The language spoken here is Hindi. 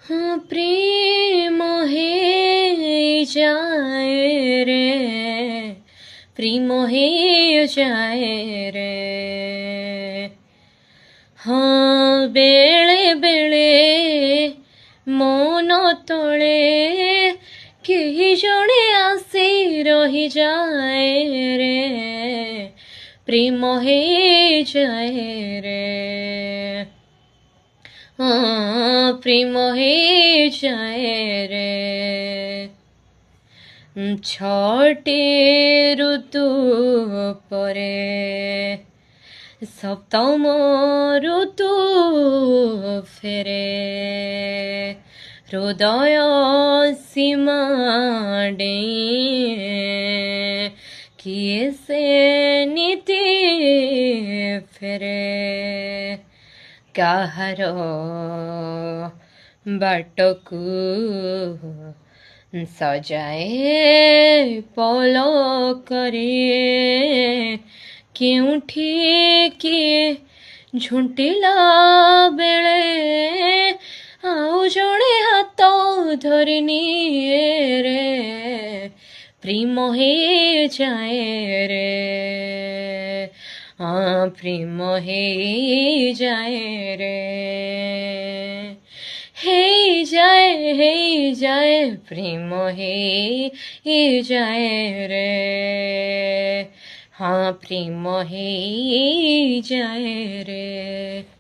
हाँ प्रेम हे जाए रे, प्रेम हे जाए रे। हाँ बेले बेले मन तले केही जणे आसी रही जाए रे, प्रेम हे जाए रे। हाँ प्रेम हे जाए रे। छटे ऋतु परे सप्तम ऋतु फेरे, हृदय सीमा डेई किए से नीति फेरे। काहार बाटकू सजाए पलकरे, केउठी किए झुंटिला बेले आउ जणे हाथ धरि निए रे, प्रेम हे जाए रे। हाँ प्रेम हे जाए रे, हे जाए प्रेम हे जाए रे। हाँ प्रेम हे जाए रे।